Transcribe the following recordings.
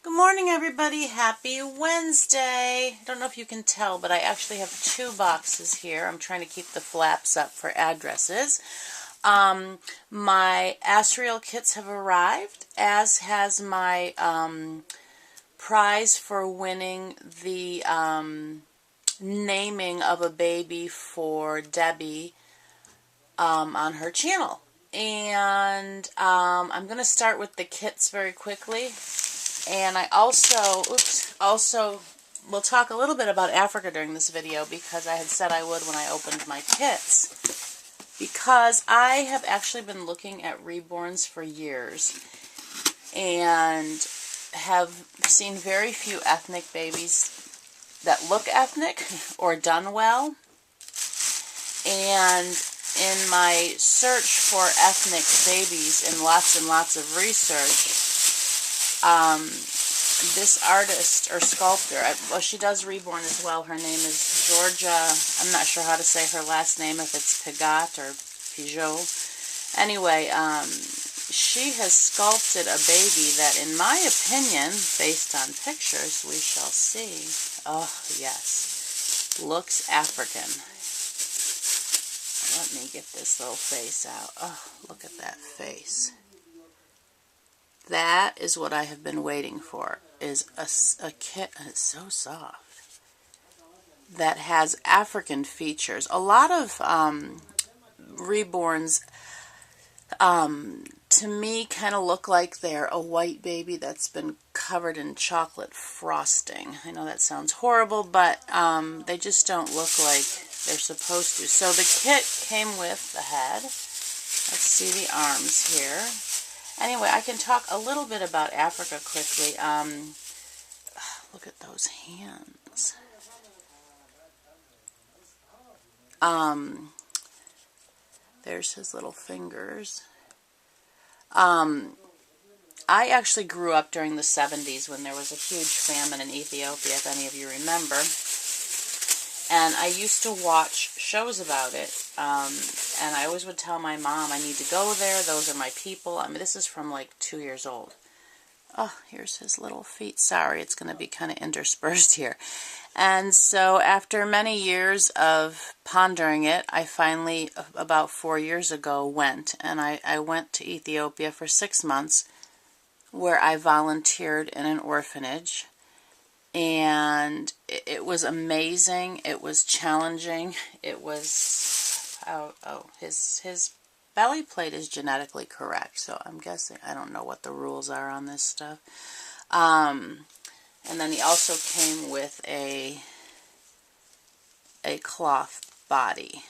Good morning, everybody. Happy Wednesday. I don't know if you can tell, but I actually have two boxes here. I'm trying to keep the flaps up for addresses. My Asriel kits have arrived, as has my prize for winning the naming of a baby for Debbie on her channel. And I'm going to start with the kits very quickly. And I also will talk a little bit about Africa during this video because I had said I would when I opened my kits. Because I have actually been looking at Reborns for years and have seen very few ethnic babies that look ethnic or done well. And in my search for ethnic babies in lots and lots of research, this artist or sculptor, well, she does Reborn as well. Her name is Georgia. I'm not sure how to say her last name, if it's Pigot or Pijot. Anyway, she has sculpted a baby that, in my opinion, based on pictures, we shall see. Oh, yes. Looks African. Let me get this little face out. Oh, look at that face. That is what I have been waiting for, is a kit, it's so soft, that has African features. A lot of Reborns, to me, kind of look like they're a white baby that's been covered in chocolate frosting. I know that sounds horrible, but they just don't look like they're supposed to. So the kit came with the head. Let's see the arms here. Anyway, I can talk a little bit about Africa quickly. Look at those hands. There's his little fingers. I actually grew up during the 70s when there was a huge famine in Ethiopia, if any of you remember. And I used to watch shows about it, and I always would tell my mom, I need to go there, those are my people. I mean, this is from like 2 years old. Oh, here's his little feet. Sorry, it's going to be kind of interspersed here. And so after many years of pondering it, I finally, about 4 years ago, went. And I went to Ethiopia for 6 months, where I volunteered in an orphanage. And it was amazing. It was challenging. It was, his belly plate is genetically correct, so I'm guessing, I don't know what the rules are on this stuff. And then he also came with a cloth body.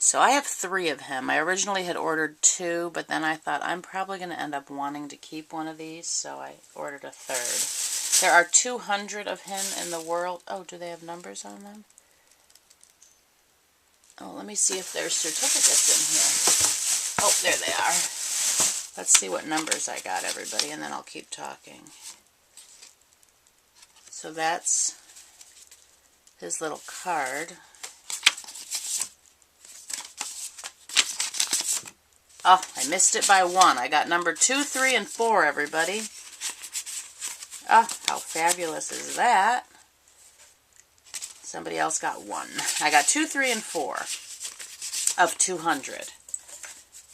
So I have 3 of him. I originally had ordered 2, but then I thought I'm probably going to end up wanting to keep one of these, so I ordered a 3rd. There are 200 of him in the world. Oh, do they have numbers on them? Oh, let me see if there's certificates in here. Oh, there they are. Let's see what numbers I got, everybody, and then I'll keep talking. So that's his little card. Oh, I missed it by 1. I got number 2, 3, and 4, everybody. Oh, how fabulous is that? Somebody else got 1. I got 2, 3, and 4 of 200.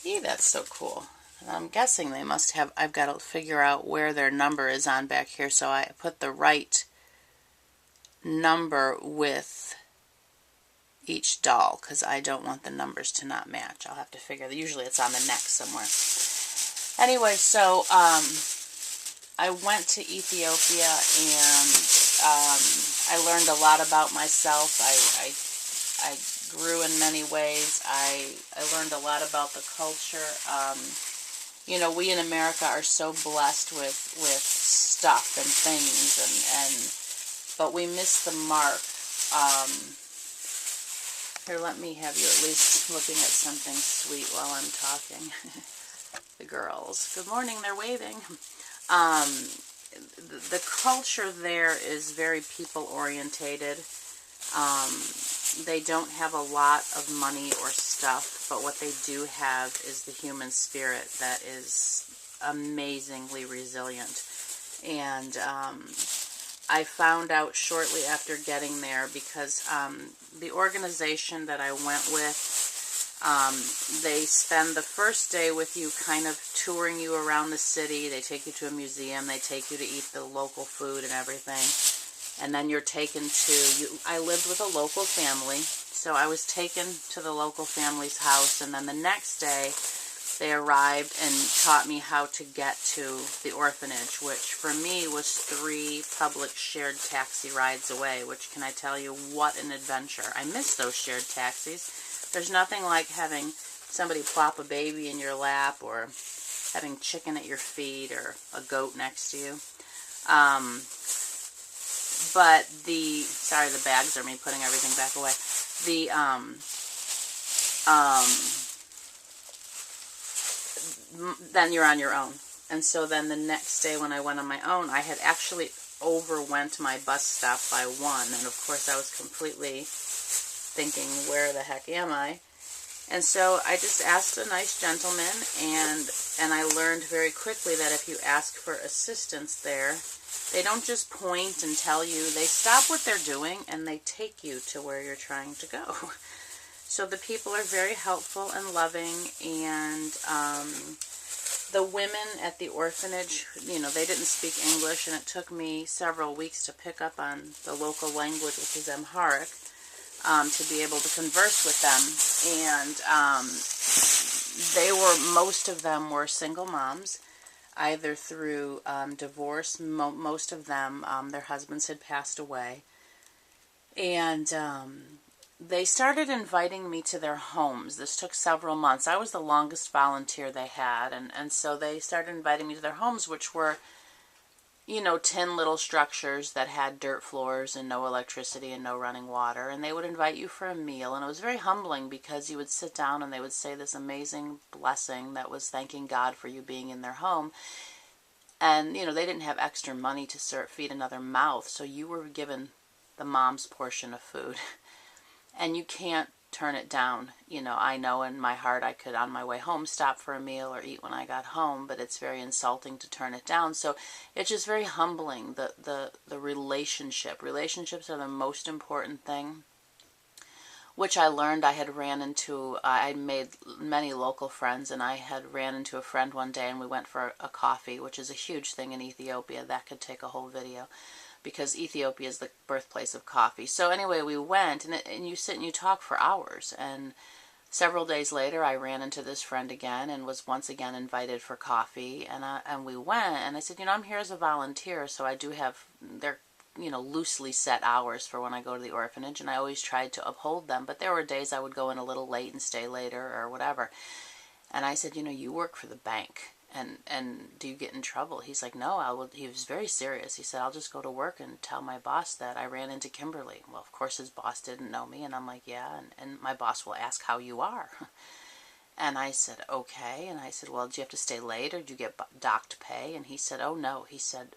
Eee, that's so cool. And I'm guessing they must have, I've got to figure out where their number is on back here, so I put the right number with each doll, because I don't want the numbers to not match. I'll have to figure that. Usually it's on the neck somewhere. Anyway, so I went to Ethiopia, and I learned a lot about myself. I grew in many ways. I learned a lot about the culture. You know, we in America are so blessed with stuff and things, but we miss the mark. Here, let me have you at least looking at something sweet while I'm talking. The girls. Good morning, they're waving. The culture there is very people-orientated. They don't have a lot of money or stuff, but what they do have is the human spirit that is amazingly resilient. And I found out shortly after getting there, because the organization that I went with, they spend the first day with you kind of touring you around the city. They take you to a museum. They take you to eat the local food and everything. And then you're taken to, I lived with a local family, so I was taken to the local family's house, and then the next day they arrived and taught me how to get to the orphanage, which for me was 3 public shared taxi rides away, which, can I tell you, what an adventure. I miss those shared taxis. There's nothing like having somebody plop a baby in your lap, or having chicken at your feet, or a goat next to you. But sorry, the bags are me putting everything back away. Then you're on your own. And so then the next day when I went on my own, I had actually overwent my bus stop by 1. And of course I was completely thinking, where the heck am I? And so I just asked a nice gentleman, and I learned very quickly that if you ask for assistance there, they don't just point and tell you. They stop what they're doing and they take you to where you're trying to go. So the people are very helpful and loving, and the women at the orphanage, you know, they didn't speak English, and it took me several weeks to pick up on the local language, which is Amharic, to be able to converse with them. And most of them were single moms, either through divorce. Most of them, their husbands had passed away. And they started inviting me to their homes. This took several months. I was the longest volunteer they had. And so they started inviting me to their homes, which were, you know, tin little structures that had dirt floors and no electricity and no running water. And they would invite you for a meal. And it was very humbling, because you would sit down and they would say this amazing blessing that was thanking God for you being in their home. And, you know, they didn't have extra money to feed another mouth. So you were given the mom's portion of food. And you can't turn it down. You know, I know in my heart I could, on my way home, stop for a meal or eat when I got home, but it's very insulting to turn it down. So it's just very humbling, the relationship. Relationships are the most important thing, which I learned. I made many local friends, and I had ran into a friend one day, and we went for a coffee, which is a huge thing in Ethiopia. That could take a whole video, because Ethiopia is the birthplace of coffee. So anyway, we went, and you sit and you talk for hours. And several days later, I ran into this friend again and was once again invited for coffee. And we went, and I said, you know, I'm here as a volunteer, so I do have their, you know, loosely set hours for when I go to the orphanage, and I always tried to uphold them. But there were days I would go in a little late and stay later or whatever. And I said, you know, you work for the bank. And do you get in trouble? He's like, no, he was very serious. He said, I'll just go to work and tell my boss that I ran into Kimberly. Well, of course his boss didn't know me, and I'm like, yeah, and my boss will ask how you are. And I said, okay. And I said, well, do you have to stay late, or do you get docked pay? And he said, oh, no. He said,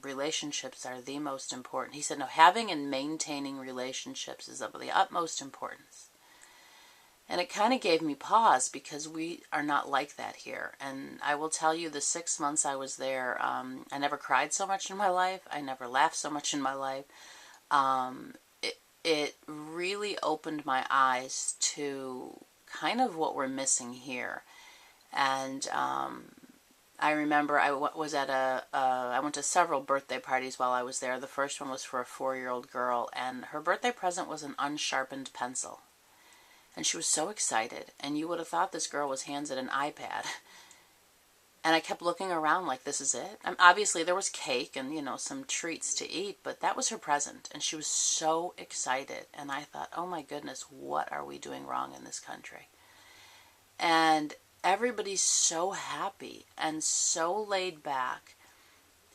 relationships are the most important. He said, no, having and maintaining relationships is of the utmost importance. And it kind of gave me pause, because we are not like that here. And I will tell you, the 6 months I was there, I never cried so much in my life. I never laughed so much in my life. It really opened my eyes to kind of what we're missing here. And I remember I went to several birthday parties while I was there. The first one was for a 4-year-old girl, and her birthday present was an unsharpened pencil. And she was so excited, and you would have thought this girl was handed an iPad. And I kept looking around like, this is it? Obviously, there was cake and, you know, some treats to eat, but that was her present. And she was so excited. And I thought, oh my goodness, what are we doing wrong in this country? And everybody's so happy and so laid back.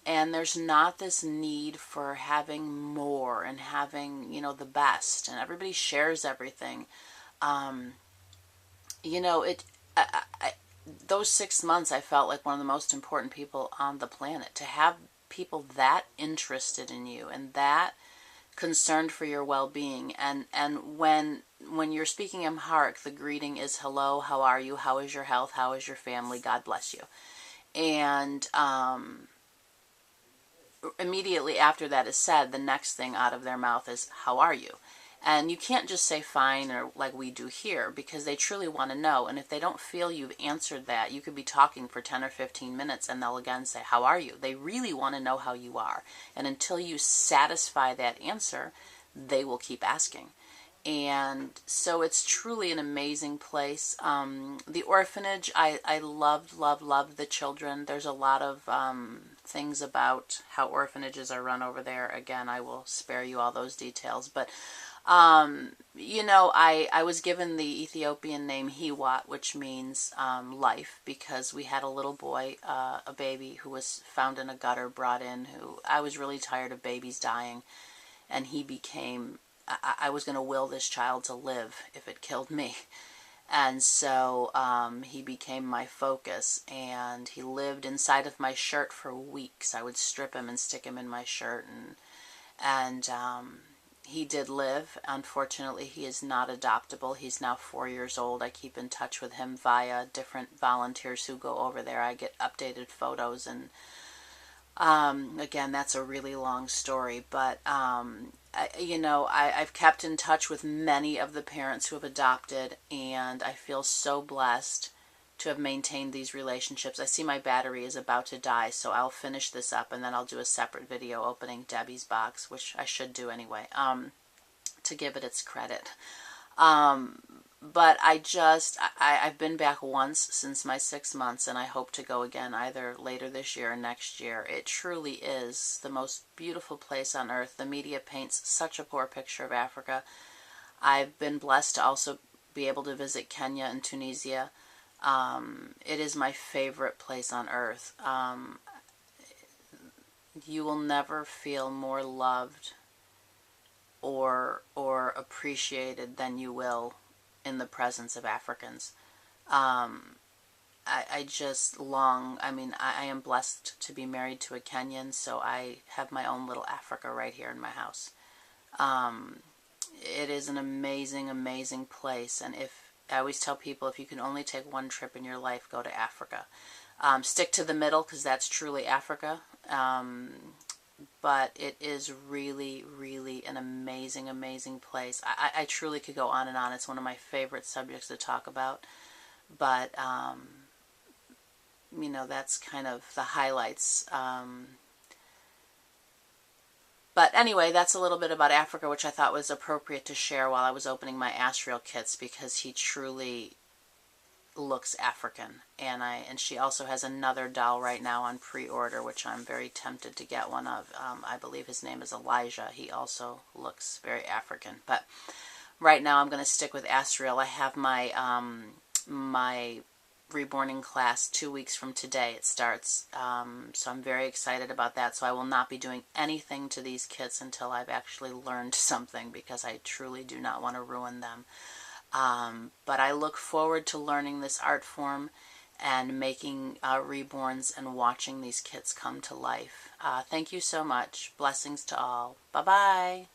And there's not this need for having more and having, you know, the best. And everybody shares everything. You know, those 6 months I felt like one of the most important people on the planet. To have people that interested in you and that concerned for your well-being. And when you're speaking Amharic, the greeting is hello, how are you, how is your health, how is your family, God bless you. And immediately after that is said, the next thing out of their mouth is, how are you? And you can't just say fine or like we do here, because they truly want to know. And if they don't feel you've answered that, you could be talking for 10 or 15 minutes and they'll again say, how are you? They really want to know how you are. And until you satisfy that answer, they will keep asking. And so it's truly an amazing place. The orphanage, I loved the children. There's a lot of things about how orphanages are run over there. Again, I will spare you all those details. But, you know, I was given the Ethiopian name Hiwat, which means life, because we had a little boy, a baby, who was found in a gutter, brought in, who I was really tired of babies dying. And he became, I was going to will this child to live if it killed me. And so he became my focus, and he lived inside of my shirt for weeks. I would strip him and stick him in my shirt, and he did live. Unfortunately, he is not adoptable. He's now 4 years old. I keep in touch with him via different volunteers who go over there. I get updated photos, and again, that's a really long story, but you know, I've kept in touch with many of the parents who have adopted, and I feel so blessed to have maintained these relationships. I see my battery is about to die, so I'll finish this up, and then I'll do a separate video opening Debbie's box, which I should do anyway, to give it its credit. But I've been back once since my 6 months, and I hope to go again either later this year or next year. It truly is the most beautiful place on earth. The media paints such a poor picture of Africa. I've been blessed to also be able to visit Kenya and Tunisia. It is my favorite place on earth. You will never feel more loved or appreciated than you will in the presence of Africans. I just long, I mean, I am blessed to be married to a Kenyan, so I have my own little Africa right here in my house. It is an amazing, amazing place, and I always tell people, if you can only take one trip in your life, go to Africa. Stick to the middle, because that's truly Africa. But it is really, really an amazing, amazing place. I truly could go on and on. It's one of my favorite subjects to talk about. But, you know, that's kind of the highlights. But anyway, that's a little bit about Africa, which I thought was appropriate to share while I was opening my Asriel kits, because he truly looks African, and she also has another doll right now on pre-order, which I'm very tempted to get one of. I believe his name is Elijah. He also looks very African, but right now I'm going to stick with Asriel. I have my my Reborning class 2 weeks from today. It starts, so I'm very excited about that. So I will not be doing anything to these kits until I've actually learned something, because I truly do not want to ruin them. But I look forward to learning this art form and making reborns and watching these kits come to life. Thank you so much. Blessings to all. Bye-bye.